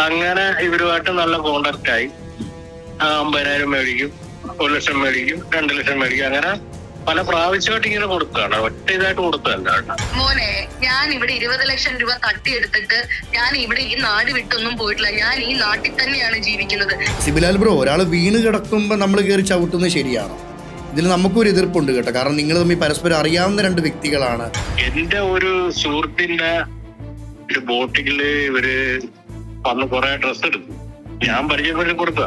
അങ്ങനെ ഇവരുമായിട്ട് നല്ല കോണ്ടാക്ട് ആയി. 50,000 മേടിക്കും, 1 ലക്ഷം മേടിക്കും, 2 ലക്ഷം മേടിക്കും. അങ്ങനെ പല പ്രാവശ്യമായിട്ട് ഇങ്ങനെ കൊടുക്കുകയാണ്, ഒറ്റ ഇതായിട്ട് കൊടുത്തതല്ല. മോനെ, ഞാൻ ഇവിടെ 20 ലക്ഷം രൂപ തട്ടിയെടുത്തിട്ട് ഞാൻ ഇവിടെ ഈ നാട് വിട്ടൊന്നും പോയിട്ടില്ല. ഞാൻ ഈ നാട്ടിൽ തന്നെയാണ് ജീവിക്കുന്നത്. സിബിലാൽ ബ്രോ, ഒരാൾ വീണ് കിടക്കുമ്പോൾ നമ്മൾ കയറി ചവിട്ടുന്നത് ശരിയാണോ? ഇതിൽ നമുക്കൊരു എതിർപ്പുണ്ട് കേട്ടോ, കാരണം നിങ്ങൾ തമ്മിൽ പരസ്പരം അറിയാവുന്ന 2 വ്യക്തികളാണ്. എന്റെ ഒരു സുഹൃത്തിന്റെ ഒരു ബോട്ടില് ഇവര് വന്ന് കുറെ ഡ്രസ് എടുത്തു, ഞാൻ പരിചയപ്പെട്ട് കൊടുത്ത.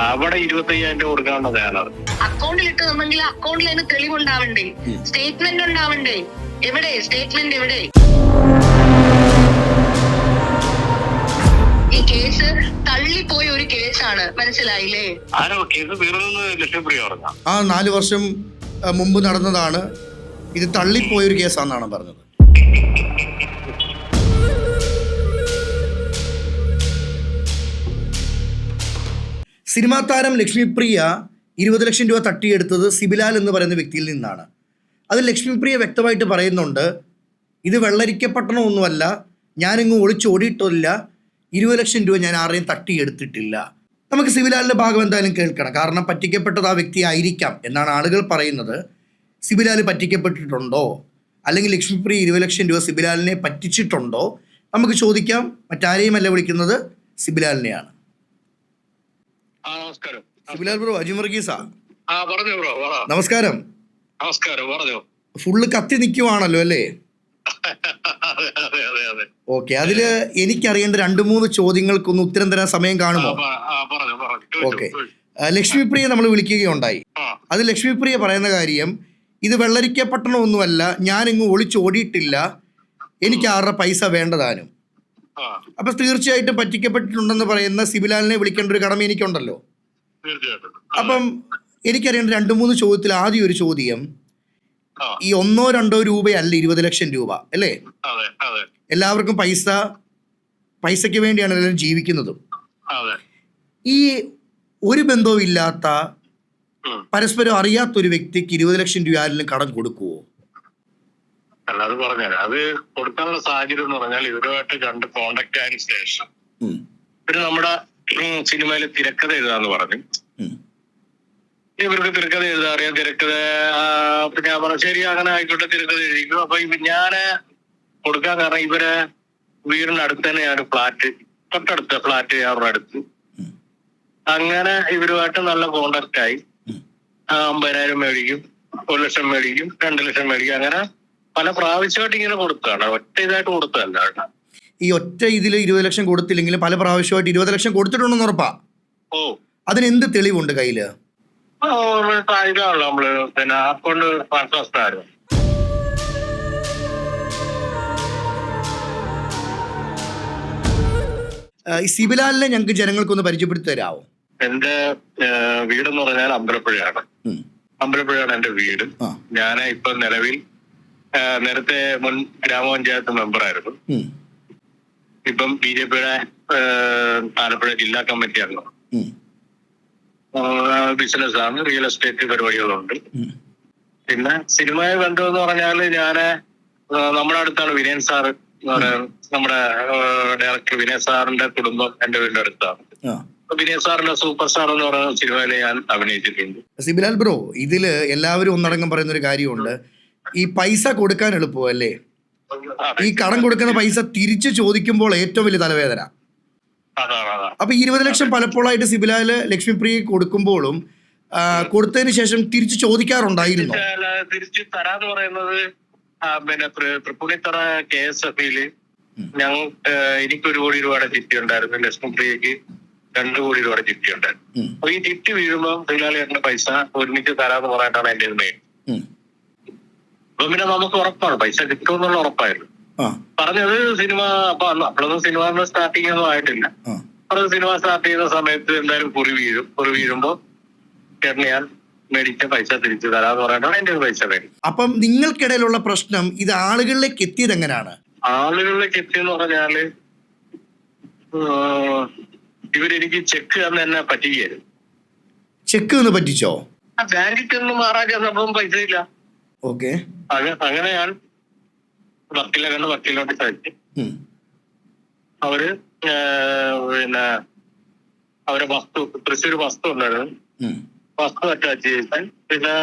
അവിടെ 25,000 രൂപ കൊടുക്കാനുള്ള തയ്യാറാണ്. അക്കൗണ്ടിൽ ഇട്ട് തന്നെങ്കിൽ അക്കൗണ്ടിൽ അതിന് തെളിവുണ്ടാവണ്ടേ, സ്റ്റേറ്റ്മെന്റ് ഉണ്ടാവണ്ടേ? എവിടെ സ്റ്റേറ്റ്മെന്റ്? എവിടെ? ഈ കേസ് തള്ളിപ്പോയ ഒരു കേസാണ്, മനസ്സിലായില്ലേ? ആരോ കേസ് തീർന്നെന്ന് ലക്ഷ്യപ്രിയ പറഞ്ഞ 4 വർഷം മുമ്പ് നടന്നതാണ്, ഇത് തള്ളിപ്പോയൊരു കേസാണെന്നാണ് പറഞ്ഞത്. സിനിമാ താരം ലക്ഷ്മിപ്രിയ 20 ലക്ഷം രൂപ തട്ടിയെടുത്തത് സിബിലാൽ എന്ന് പറയുന്ന വ്യക്തിയിൽ നിന്നാണ്. അത് ലക്ഷ്മിപ്രിയ വ്യക്തമായിട്ട് പറയുന്നുണ്ട്, ഇത് വെള്ളരിക്കപ്പെട്ടണമൊന്നുമല്ല, ഞാനിങ്ങ് ഒളിച്ചോടിയിട്ടില്ല, 20 ലക്ഷം രൂപ ഞാൻ ആരെയും തട്ടിയെടുത്തിട്ടില്ല. നമുക്ക് സിബിലാലിൻ്റെ ഭാഗം എന്തായാലും കേൾക്കണം, കാരണം പറ്റിക്കപ്പെട്ടത് ആ വ്യക്തി ആയിരിക്കാം എന്നാണ് ആളുകൾ പറയുന്നത്. സിബിലാൽ പറ്റിക്കപ്പെട്ടിട്ടുണ്ടോ, അല്ലെങ്കിൽ ലക്ഷ്മിപ്രിയ 20 ലക്ഷം രൂപ സിബിലാലിനെ പറ്റിച്ചിട്ടുണ്ടോ? നമുക്ക് ചോദിക്കാം. മറ്റാരെയുമല്ല വിളിക്കുന്നത്, സിബിലാലിനെയാണ്. നമസ്കാരം സിബിലാൽ ബ്രോ, അജിമർഗീസാ. പറഞ്ഞോ ബ്രോ. നമസ്കാരം. നമസ്കാരം, പറഞ്ഞോ. ഫുള്ള് കത്തി നിൽക്കുവാണല്ലോ അല്ലേ? ഓക്കെ, അതില് എനിക്കറിയേണ്ട 2-3 ചോദ്യങ്ങൾക്കൊന്ന് ഉത്തരം തരാൻ സമയം കാണുമോ? ഓക്കെ, ലക്ഷ്മിപ്രിയ നമ്മൾ വിളിക്കുകയുണ്ടായി. അത് ലക്ഷ്മിപ്രിയ പറയുന്ന കാര്യം, ഇത് വെള്ളരിക്കപ്പെട്ടണമൊന്നുമല്ല, ഞാനിങ്ങ് ഒളിച്ചോടിയിട്ടില്ല, എനിക്ക് ആരുടെ പൈസ വേണ്ടതാനും. അപ്പൊ തീർച്ചയായിട്ടും പറ്റിക്കപ്പെട്ടിട്ടുണ്ടെന്ന് പറയുന്ന സിബിലാലിനെ വിളിക്കേണ്ട ഒരു കടമ എനിക്കുണ്ടല്ലോ. അപ്പം എനിക്കറിയേണ്ട 2-3 ചോദ്യത്തിൽ ആദ്യം ഒരു ചോദ്യം, ഈ 1-2 രൂപയല്ല 20 ലക്ഷം രൂപ അല്ലേ? എല്ലാവർക്കും പൈസയ്ക്ക് വേണ്ടിയാണ് എല്ലാവരും ജീവിക്കുന്നതും. ഈ ഒരു ബന്ധവും ഇല്ലാത്ത, പരസ്പരം അറിയാത്തൊരു വ്യക്തിക്ക് 20 ലക്ഷം രൂപ ആരെങ്കിലും കടം കൊടുക്കുവോ? അല്ല, അത് പറഞ്ഞുതരാം. അത് കൊടുക്കാനുള്ള സാഹചര്യം എന്ന് പറഞ്ഞാൽ ഇവരുമായിട്ട് കണ്ട് കോണ്ടാക്ട് ആയതിനു ശേഷം ഇവര് നമ്മുടെ സിനിമയിൽ തിരക്കഥ എഴുതാന്ന് പറഞ്ഞു. ഇവർക്ക് തിരക്കഥ എഴുതാൻ അറിയാം. തിരക്കഥ പിന്നെ ഞാൻ പറഞ്ഞു ശരി, അങ്ങനെ ആയിക്കോട്ടെ, തിരക്കഥ എഴുതിക്കും. അപ്പൊ ഞാന് കൊടുക്കാൻ കാരണം ഇവരെ വീടിന്റെ അടുത്ത് തന്നെയാണ് ഫ്ലാറ്റ്, തൊട്ടടുത്ത ഫ്ലാറ്റ് അവരുടെ അടുത്ത്. അങ്ങനെ ഇവരുമായിട്ട് നല്ല കോണ്ടാക്ട് ആയി. 50,000 മേടിക്കും, 1 ലക്ഷം മേടിക്കും, 2 ലക്ഷം മേടിക്കും. അങ്ങനെ പല പ്രാവശ്യമായിട്ട് ഇങ്ങനെ കൊടുക്കുകയാണ്, ഒറ്റ ഇതായിട്ട് കൊടുത്തതല്ല. ഈ ഒറ്റ ഇതിൽ 20 ലക്ഷം കൊടുത്തില്ലെങ്കിലും പല പ്രാവശ്യമായിട്ട് 20 ലക്ഷം കൊടുത്തിട്ടുണ്ടെന്ന് ഉറപ്പാ? അതിനെന്ത് തെളിവുണ്ട് കയ്യില്? ഇതാണല്ലോ നമ്മള് പിന്നെ അക്കൗണ്ട് ട്രാൻസ്ഫർ. ഈ സിബിലാലിനെ ഞങ്ങൾക്ക് ജനങ്ങൾക്കൊന്ന് പരിചയപ്പെടുത്തി തരാമോ? എന്റെ വീടെന്ന് പറഞ്ഞാൽ അമ്പലപ്പുഴയാണ്. അമ്പലപ്പുഴയാണ് എന്റെ വീട്. ഞാൻ ഇപ്പൊ നിലവിൽ നേരത്തെ മുൻ ഗ്രാമപഞ്ചായത്ത് മെമ്പറായിരുന്നു. ഇപ്പം BJPയുടെ ആലപ്പുഴ ജില്ലാ കമ്മിറ്റി അംഗം. ബിസിനസ്സാണ്, റിയൽ എസ്റ്റേറ്റ് പരിപാടികളുണ്ട്. പിന്നെ സിനിമയെ ബന്ധമെന്ന് പറഞ്ഞാല് ഞാന് നമ്മുടെ അടുത്താണ് വിനയൻ സാറ് എന്ന് പറയുന്നത്. നമ്മുടെ ഡയറക്ടർ വിനയൻ സാറിന്റെ കുടുംബം എന്റെ വീടിന്റെ അടുത്താണ്. വിനയൻ സാറിന്റെ സൂപ്പർ സ്റ്റാർ എന്ന് പറയുന്ന സിനിമയിൽ ഞാൻ അഭിനയിച്ചിട്ടുണ്ട്. സിബിലാൽ ബ്രോ, ഇതില് എല്ലാവരും ഒന്നടങ്കം പറയുന്ന ഒരു കാര്യമുണ്ട്, ഈ പൈസ കൊടുക്കാൻ എളുപ്പമല്ലേ, ഈ കടം കൊടുക്കുന്ന പൈസ തിരിച്ചു ചോദിക്കുമ്പോൾ ഏറ്റവും വലിയ തലവേദന. അപ്പൊ 20 ലക്ഷം പലപ്പോഴായിട്ട് സിബിലാല് ലക്ഷ്മിപ്രിയ കൊടുക്കുമ്പോഴും കൊടുത്തതിന് ശേഷം തിരിച്ചു ചോദിക്കാറുണ്ടായിരുന്നു? തിരിച്ചു തരാന്ന് പറയുന്നത് പിന്നെ തൃപ്പൂണിത്തറ KSFയില് എനിക്ക് 1 കോടി രൂപയുടെ ചിട്ടി ഉണ്ടായിരുന്നു, ലക്ഷ്മിപ്രിയക്ക് 2 കോടി രൂപയുടെ ചിട്ടി ഉണ്ടായിരുന്നു. അപ്പൊ ഈ ചിട്ടി വീഴുമ്പോ സിബിലാല് എന്റെ പൈസ ഒരുമിച്ച് തരാന്ന് പറഞ്ഞിട്ടാണ് എന്റെ മെയിൻ. അപ്പൊ പിന്നെ നമുക്ക് ഉറപ്പാണ് പൈസ കിട്ടുമെന്നുള്ള ഉറപ്പായിരുന്നു. പറഞ്ഞത് സിനിമ അപ്പോഴൊന്നും സിനിമ സ്റ്റാർട്ടിങ് ഒന്നും ആയിട്ടില്ല. പറഞ്ഞത് സിനിമ സ്റ്റാർട്ട് ചെയ്യുന്ന സമയത്ത് എന്തായാലും കുറി വീഴുമ്പോ ചേട്ടന് ഞാൻ മേടിച്ച പൈസ തിരിച്ചു തരാന്ന് പറഞ്ഞിട്ടാണ് എന്റെ പൈസ മേടിക്കും. അപ്പം നിങ്ങൾക്കിടയിലുള്ള പ്രശ്നം ഇത് ആളുകളിലേക്ക് എത്തിയത് എങ്ങനെയാണ്? ആളുകളിലേക്ക് എത്തിയെന്ന് പറഞ്ഞാല് ഇവരെനിക്ക് ചെക്ക് തന്ന് എന്നെ പറ്റിക്കായിരുന്നു. ചെക്ക് ഒന്ന് പറ്റിച്ചോ? ബാങ്കിൽ ചെന്ന് മാറാൻ ചെന്നപ്പം പൈസ ഇല്ല. ഓക്കെ, അങ്ങനെ ഞാൻ വക്കീലോട്ട് ചോദിച്ചു. അവര് പിന്നെ അവരെ തൃശ്ശൂർ വസ്തു ഉണ്ടായിരുന്നു, വസ്തു അറ്റാച്ച് ചെയ്താൽ പിന്നെ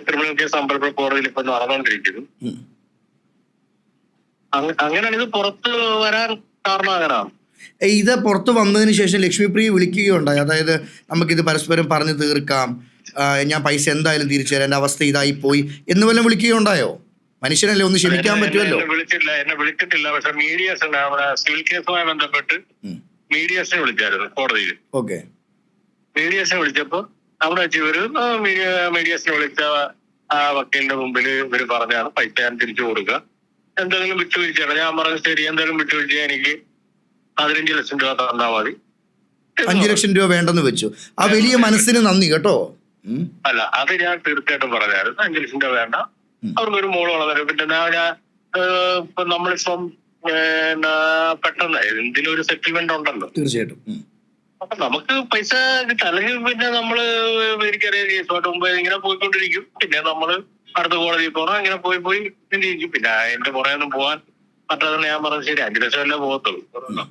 ക്രിമിനൽ കേസ് അമ്പലപ്പുഴ കോടതിയിൽ ഇപ്പൊ നടന്നുകൊണ്ടിരിക്കുന്നു. അങ്ങനെയാണ് ഇത് പുറത്ത് വരാൻ കാരണം. അങ്ങനെയാണ് ഇത് പുറത്ത് വന്നതിന് ശേഷം ലക്ഷ്മിപ്രിയ വിളിക്കുകയുണ്ടായി, അതായത് നമുക്കിത് പരസ്പരം പറഞ്ഞു തീർക്കാം, ഞാൻ പൈസ എന്തായാലും തിരിച്ചു തരാം, എൻ്റെ അവസ്ഥ ഇതായി പോയി എന്ന് വല്ലതും വിളിക്കുകയുണ്ടായോ? മനുഷ്യനല്ലേ, ഒന്ന് ക്ഷമിക്കാൻ പറ്റുമല്ലോ. എന്നെ വിളിച്ചിട്ടില്ല. പക്ഷെ മീഡിയേഴ്സ് അവിടെ സിവിൽ കേസുമായി ബന്ധപ്പെട്ട് മീഡിയേഴ്സിനെ വിളിച്ചായിരുന്നു കോടതിയിൽ. ഓക്കെ, മീഡിയേഴ്സിനെ വിളിച്ചപ്പോ അവിടെ വെച്ച് ഇവര് മീഡിയേഴ്സിനെ വിളിച്ച ആ വക്കീലിന്റെ മുമ്പിൽ ഇവര് പറഞ്ഞാണ് പൈസ ഞാൻ തിരിച്ചു കൊടുക്കുക, എന്തെങ്കിലും വിട്ടുവീഴ്ചയാണ്. ഞാൻ പറഞ്ഞു ശരി, എന്തെങ്കിലും വിട്ടുവീഴ്ച എനിക്ക് 15 ലക്ഷം രൂപ തന്നാ മതി. 5 ലക്ഷം രൂപ വേണ്ടെന്ന് വെച്ചു. ആ വലിയ മനസ്സിന് നന്ദി കേട്ടോ. അല്ല, അത് ഞാൻ തീർച്ചയായിട്ടും പറഞ്ഞായിരുന്നു. 5 ലക്ഷം രൂപ വേണ്ട, അവർക്കൊരു മോള് വളർന്നു. പിന്നെ ഞാൻ ഇപ്പൊ നമ്മളിപ്പം പെട്ടെന്ന് എന്തെങ്കിലും ഒരു സെറ്റിൽമെന്റ് ഉണ്ടല്ലോ, തീർച്ചയായിട്ടും. അപ്പൊ നമുക്ക് പൈസ കിട്ടും. അല്ലെങ്കിൽ പിന്നെ നമ്മള് എനിക്കറിയാം കേസുമായിട്ട് മുമ്പ് ഇങ്ങനെ പോയിക്കൊണ്ടിരിക്കും. പിന്നെ നമ്മള് അടുത്ത കോടതിയിൽ പോകണം, അങ്ങനെ പോയി ഇരിക്കും. പിന്നെ എന്റെ പുറകെ ഒന്നും പോകാൻ പറ്റാതെ ഞാൻ പറഞ്ഞു ശരി 5 ലക്ഷം അല്ലേ പോകത്തുള്ളൂ,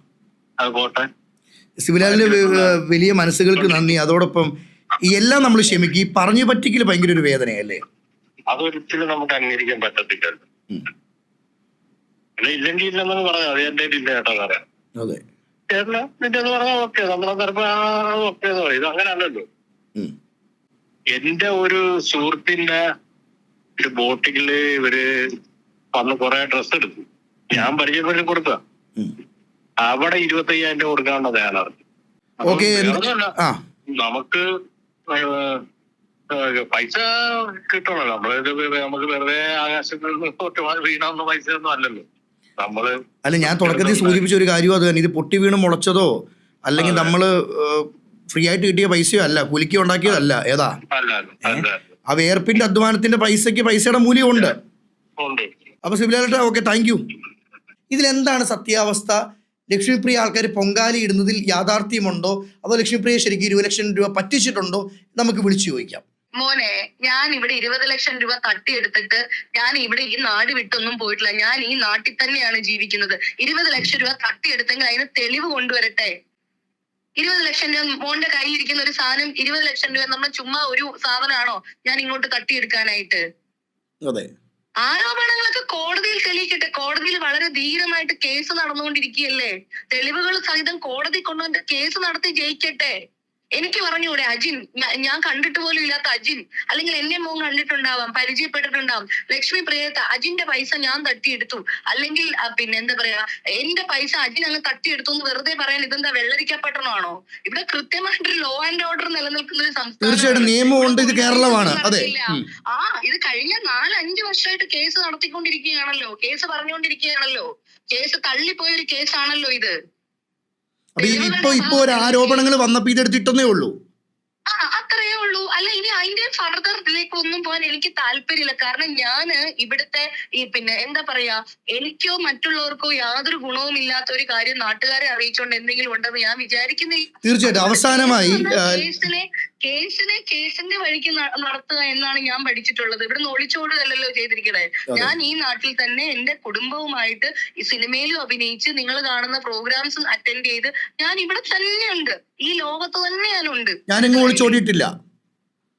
അത് പോട്ടെ. സിബിലാലിന്റെ വലിയ മനസ്സുകൾക്ക് നന്ദി. അതോടൊപ്പം എല്ലാം നമ്മൾ ക്ഷമിക്കും. ഈ പറഞ്ഞു പറ്റിക്കൽ ഭയങ്കര ഒരു വേദനയല്ലേ? അതൊരിക്കലും നമുക്ക് അംഗീകരിക്കാൻ പറ്റത്തില്ല. ഇല്ലെങ്കിൽ ഇല്ലെന്നു പറഞ്ഞു, അത് എന്റെ ഇല്ല കേട്ടോ പറയാം. അതെ, ചേട്ടന് നിന്റെ പറഞ്ഞാൽ ഓക്കെ, നമ്മളെ തരപ്പ് ഓക്കെ എന്ന് പറയും. ഇത് അങ്ങനെ അല്ലല്ലോ. എന്റെ ഒരു സുഹൃത്തിന്റെ ഒരു ബോട്ടിങ്ങില് ഇവര് വന്ന് കുറെ ഡ്രസ് എടുത്തു, ഞാൻ പരിചയപ്പെട്ട് കൊടുത്ത. അവിടെ 25,000 രൂപ കൊടുക്കാനുള്ള തയ്യാറാണ്. നമുക്ക് പൈസ കിട്ടണല്ലോ. നമുക്ക് വെറുതെ ആകാശത്തിൽ വീണാവുന്ന പൈസ ഒന്നും അല്ലല്ലോ നമ്മള്. അല്ല, ഞാൻ തുടക്കത്തിൽ സൂചിപ്പിച്ച ഒരു കാര്യം അത് തന്നെ. ഇത് പൊട്ടി വീണ് മുളച്ചതോ അല്ലെങ്കിൽ നമ്മള് ഫ്രീ ആയിട്ട് കിട്ടിയ പൈസയോ അല്ല, കുലുക്കി ഉണ്ടാക്കിയതല്ല. ഏതാ ആ വേർപ്പിന്റെ അധ്വാനത്തിന്റെ പൈസക്ക് പൈസയുടെ മൂല്യമുണ്ട്. അപ്പൊ സിബിലാലേട്ടാ ഓക്കെ, താങ്ക് യു. ഇതിലെന്താണ് സത്യാവസ്ഥ? ലക്ഷ്മിപ്രിയ ആൾക്കാർ പൊങ്കാലി ഇടുന്നതിൽ യാഥാർത്ഥ്യമുണ്ടോ, അതോ ലക്ഷ്മിപ്രിയ ശരിക്കും 20 ലക്ഷം രൂപ പറ്റിച്ചിട്ടുണ്ടോ? നമുക്ക് വിളിച്ചു ചോദിക്കാം. മോനെ, ഞാൻ ഇവിടെ 20 ലക്ഷം രൂപ തട്ടിയെടുത്തിട്ട് ഞാൻ ഇവിടെ ഈ നാട് വിട്ടൊന്നും പോയിട്ടില്ല. ഞാൻ ഈ നാട്ടിൽ തന്നെയാണ് ജീവിക്കുന്നത്. 20 ലക്ഷം രൂപ തട്ടിയെടുത്തെങ്കിൽ അതിന് തെളിവ് കൊണ്ടുവരട്ടെ. 20 ലക്ഷം രൂപ മോന്റെ കയ്യിലിരിക്കുന്ന ഒരു സാധനം, 20 ലക്ഷം രൂപ നമ്മൾ ചുമ്മാ ഒരു സാധനമാണോ ഞാൻ ഇങ്ങോട്ട് തട്ടിയെടുക്കാനായിട്ട്? അതെ, ആരോപണങ്ങളൊക്കെ കോടതിയിൽ തെളിയിക്കട്ടെ. കോടതിയിൽ വളരെ ധീരമായിട്ട് കേസ് നടന്നുകൊണ്ടിരിക്കുകയല്ലേ. തെളിവുകൾ സഹിതം കോടതി കൊണ്ടുവന്ന് കേസ് നടത്തി ജയിക്കട്ടെ. എനിക്ക് പറഞ്ഞൂടെ അജിൻ, ഞാൻ കണ്ടിട്ട് പോലും ഇല്ലാത്ത അജിൻ, അല്ലെങ്കിൽ എന്നെ മോൻ കണ്ടിട്ടുണ്ടാവാം, പരിചയപ്പെട്ടിട്ടുണ്ടാവും. ലക്ഷ്മി പ്രിയത്തെ അജിന്റെ പൈസ ഞാൻ തട്ടിയെടുത്തു, അല്ലെങ്കിൽ പിന്നെ എന്താ പറയാ എന്റെ പൈസ അജിൻ അങ്ങ് തട്ടിയെടുത്തു എന്ന് വെറുതെ പറയാൻ ഇതെന്താ വെള്ളരിക്കപ്പെട്ടണമാണോ? ഇവിടെ കൃത്യമായിട്ടൊരു ലോ ആൻഡ് ഓർഡർ നിലനിൽക്കുന്ന ഒരു സംസ്ഥാനം, നിയമമുണ്ട്. ഇത് കേരളമാണ്. അതെ, ഇത് കഴിഞ്ഞ 4-5 വർഷമായിട്ട് കേസ് നടത്തിക്കൊണ്ടിരിക്കുകയാണല്ലോ, കേസ് പറഞ്ഞുകൊണ്ടിരിക്കുകയാണല്ലോ. കേസ് തള്ളിപ്പോയ ഒരു കേസാണല്ലോ ഇത്. ഇപ്പൊ ഒരു ആരോപണങ്ങൾ വന്നപ്പോ ഇതെടുത്തിട്ടേ ഉള്ളൂ. അത്രയേ ഉള്ളൂ. അല്ല, ഇനി അതിന്റെ ഫർദർ ഇതിലേക്ക് ഒന്നും പോകാൻ എനിക്ക് താല്പര്യമില്ല. കാരണം ഞാന് ഇവിടുത്തെ ഈ പിന്നെ എന്താ പറയാ എനിക്കോ മറ്റുള്ളവർക്കോ യാതൊരു ഗുണവും ഇല്ലാത്ത ഒരു കാര്യം നാട്ടുകാരെ അറിയിച്ചുകൊണ്ട് എന്തെങ്കിലും ഉണ്ടെന്ന് ഞാൻ വിചാരിക്കുന്നില്ല. തീർച്ചയായിട്ടും അവസാനമായി കേസിന്റെ വഴിക്ക് നടത്തുക എന്നാണ് ഞാൻ പഠിച്ചിട്ടുള്ളത്. ഇവിടുന്ന് ഒളിച്ചോടുകയല്ലോ ചെയ്തിരിക്കണേ. ഞാൻ ഈ നാട്ടിൽ തന്നെ എന്റെ കുടുംബവുമായിട്ട് ഈ സിനിമയിലും അഭിനയിച്ച് നിങ്ങൾ കാണുന്ന പ്രോഗ്രാംസ് അറ്റൻഡ് ചെയ്ത് ഞാൻ ഇവിടെ തന്നെയുണ്ട്, ഈ ലോകത്ത് തന്നെ ഞാനുണ്ട്. ഞാനെങ്ങും ഒളിച്ചോടിയിട്ടില്ല,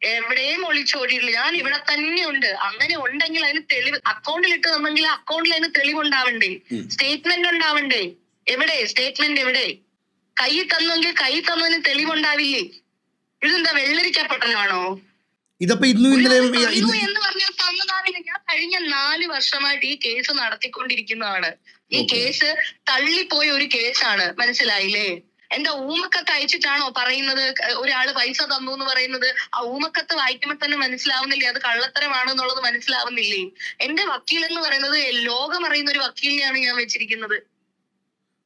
എവിടെയും ഒളിച്ചോടിയിട്ടില്ല. ഞാൻ ഇവിടെ തന്നെയുണ്ട്. അങ്ങനെ ഉണ്ടെങ്കിൽ അതിന് തെളിവ് അക്കൗണ്ടിൽ ഇട്ട് തന്നെങ്കിൽ അക്കൗണ്ടിൽ അതിന് തെളിവുണ്ടാവണ്ടേ, സ്റ്റേറ്റ്മെന്റ് ഉണ്ടാവണ്ടേ? എവിടെ സ്റ്റേറ്റ്മെന്റ്? എവിടെ? കൈ തന്നെങ്കിൽ കൈ തന്നതിന് തെളിവുണ്ടാവില്ലേ? ഇതെന്താ വെള്ളരിക്കപ്പെട്ടനാണോ? ഇതിപ്പോ ഇന്നും എന്ന് പറഞ്ഞാൽ തന്നതാവില്ല. ഞാൻ കഴിഞ്ഞ 4 വർഷമായിട്ട് ഈ കേസ് നടത്തിക്കൊണ്ടിരിക്കുന്നതാണ്. ഈ കേസ് തള്ളിപ്പോയ ഒരു കേസാണ്, മനസ്സിലായില്ലേ? എന്താ ഊമക്കത്ത് അയച്ചിട്ടാണോ പറയുന്നത് ഒരാള് പൈസ തന്നു എന്ന് പറയുന്നത്? ആ ഊമക്കത്ത് വായിക്കുമ്പോ തന്നെ മനസ്സിലാവുന്നില്ലേ അത് കള്ളത്തരമാണെന്നുള്ളത്? മനസ്സിലാവുന്നില്ലേ? എന്റെ വക്കീൽ എന്ന് പറയുന്നത് ലോകം അറിയുന്ന ഒരു വക്കീലിനെയാണ് ഞാൻ വെച്ചിരിക്കുന്നത്.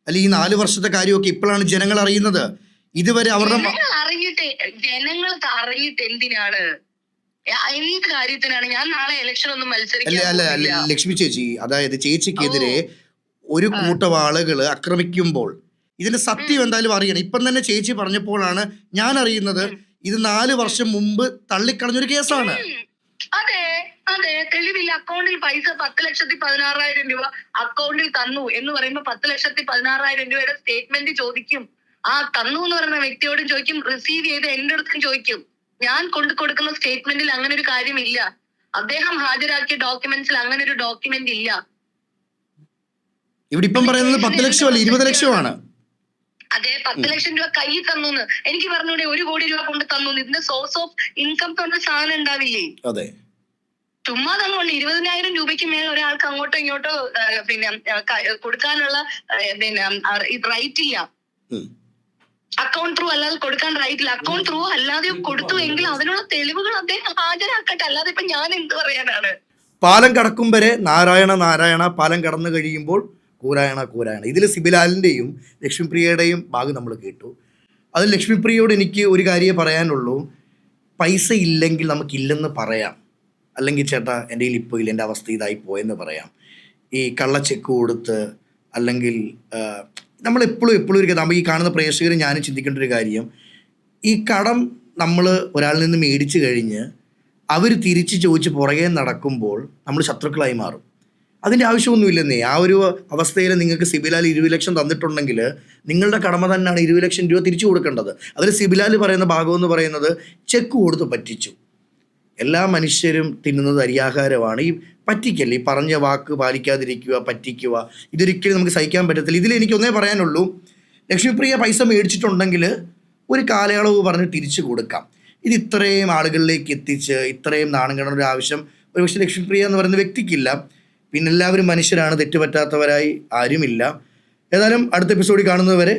അല്ല, ഈ 4 വർഷത്തെ കാര്യമൊക്കെ ഇപ്പോഴാണ് ജനങ്ങൾ അറിയുന്നത്. ഇതുവരെ ജനങ്ങൾ അറിഞ്ഞിട്ട് എന്തിനാണ്? എന്ത് കാര്യത്തിനാണ്? ഞാൻ നാളെ ഇലക്ഷൻ ഒന്നും മത്സരിക്കില്ല. ലക്ഷ്മി ചേച്ചി, അതായത് ചേച്ചിക്കെതിരെ ഒരു കൂട്ടം ആളുകള് ആക്രമിക്കുമ്പോൾ ഇതിന്റെ സത്യം എന്തായാലും അറിയണം. ഇപ്പം തന്നെ ചേച്ചി പറഞ്ഞപ്പോഴാണ് ഞാൻ അറിയുന്നത് ഇത് 4 വർഷം മുമ്പ് തള്ളിക്കളഞ്ഞൊരു കേസാണ്. അതെ അതെ, തെളിവില്ല. അക്കൗണ്ടിൽ പൈസ 10,16,000 രൂപ അക്കൗണ്ടിൽ തന്നു എന്ന് പറയുമ്പോ 10,16,000 രൂപയുടെ സ്റ്റേറ്റ്മെന്റ് ചോദിക്കും. ആ തന്നു എന്ന് പറയുന്ന വ്യക്തിയോടും ചോദിക്കും, റിസീവ് ചെയ്ത് എന്റെ അടുത്തും ചോദിക്കും. ഞാൻ കൊടുക്കുന്ന സ്റ്റേറ്റ്മെന്റിൽ അങ്ങനെ ഒരു കാര്യമില്ല. അദ്ദേഹം ഹാജരാക്കിയ ഡോക്യുമെന്റ്സിൽ അങ്ങനെ ഒരു ഡോക്യുമെന്റ് ഇല്ല. ഇവിടെ ഇപ്പം പറയുന്നത് 10 ലക്ഷം അല്ല 20 ലക്ഷമാണ്. അതെ, 10 ലക്ഷം രൂപ കൈ തന്നു. എനിക്ക് പറഞ്ഞൂടെ 1 കോടി രൂപ കൊണ്ട് തന്നു. ഇതിന്റെ സോഴ്സ് ഓഫ് ഇൻകം പറഞ്ഞ സാധനം ഉണ്ടാവില്ലേ? അതെ, ചുമ്മാ തന്നുകൊണ്ട് 20,000 രൂപയ്ക്ക് മേൽ ഒരാൾക്ക് അങ്ങോട്ടോ ഇങ്ങോട്ടോ പിന്നെ കൊടുക്കാനുള്ള റൈറ്റ് ഇല്ല. അക്കൗണ്ട് ത്രൂ അല്ലാതെ കൊടുക്കാൻ റൈറ്റ് ഇല്ല. അക്കൗണ്ട് ത്രൂ അല്ലാതെ കൊടുത്തു എങ്കിൽ അതിനുള്ള തെളിവുകൾ അദ്ദേഹം ഹാജരാക്കട്ടെ. അല്ലാതെ ഇപ്പൊ ഞാൻ എന്ത് പറയാനാണ്? പാലം കടക്കും വരെ നാരായണ നാരായണ, പാലം കടന്നു കഴിയുമ്പോൾ കൂരായണ കൂരായണ. ഇതിൽ സിബിലാലിൻ്റെയും ലക്ഷ്മിപ്രിയയുടെയും ഭാഗം നമ്മൾ കേട്ടു. അത് ലക്ഷ്മിപ്രിയയോട് എനിക്ക് ഒരു കാര്യമേ പറയാനുള്ളൂ, പൈസ ഇല്ലെങ്കിൽ നമുക്കില്ലെന്ന് പറയാം. അല്ലെങ്കിൽ ചേട്ടാ എൻ്റെ കയ്യിൽ ഇപ്പോൾ ഇല്ല, എൻ്റെ അവസ്ഥ ഇതായി പോയെന്ന് പറയാം. ഈ കള്ള ചെക്ക് കൊടുത്ത് അല്ലെങ്കിൽ നമ്മളെപ്പോഴും ഒരു നമ്മൾ ഈ കാണുന്ന പ്രേക്ഷകർ ഞാനും ചിന്തിക്കേണ്ട ഒരു കാര്യം, ഈ കടം നമ്മൾ ഒരാളിൽ നിന്ന് മേടിച്ചു കഴിഞ്ഞ് അവർ തിരിച്ച് ചോദിച്ച് പുറകെ നടക്കുമ്പോൾ നമ്മൾ ശത്രുക്കളായി മാറും. അതിൻ്റെ ആവശ്യമൊന്നുമില്ലെന്നേ. ആ ഒരു അവസ്ഥയിൽ നിങ്ങൾക്ക് സിബിലാൽ 20 ലക്ഷം തന്നിട്ടുണ്ടെങ്കിൽ നിങ്ങളുടെ കടമ തന്നെയാണ് 20 ലക്ഷം രൂപ തിരിച്ചു കൊടുക്കേണ്ടത്. അതിൽ സിബിലാൽ പറയുന്ന ഭാഗമെന്ന് പറയുന്നത് ചെക്ക് കൊടുത്ത് പറ്റിച്ചു. എല്ലാ മനുഷ്യരും തിന്നുന്നത് അരിയാഹാരമാണ്. ഈ പറ്റിക്കല്ലേ, ഈ പറഞ്ഞ വാക്ക് പാലിക്കാതിരിക്കുക, പറ്റിക്കുക, ഇതൊരിക്കലും നമുക്ക് സഹിക്കാൻ പറ്റത്തില്ല. ഇതിൽ എനിക്കൊന്നേ പറയാനുള്ളൂ, ലക്ഷ്മിപ്രിയ പൈസ മേടിച്ചിട്ടുണ്ടെങ്കിൽ ഒരു കാലയളവ് പറഞ്ഞ് തിരിച്ചു കൊടുക്കാം. ഇത് ഇത്രയും ആളുകളിലേക്ക് എത്തിച്ച് ഇത്രയും നാണം കാണുന്ന ഒരു ആവശ്യം ഒരുപക്ഷെ ലക്ഷ്മിപ്രിയ എന്ന് പറയുന്ന വ്യക്തിക്കില്ല. പിന്നെ എല്ലാവരും മനുഷ്യരാണ്, തെറ്റുപറ്റാത്തവരായി ആരുമില്ല. ഏതായാലും അടുത്ത എപ്പിസോഡിൽ കാണുന്നതുവരെ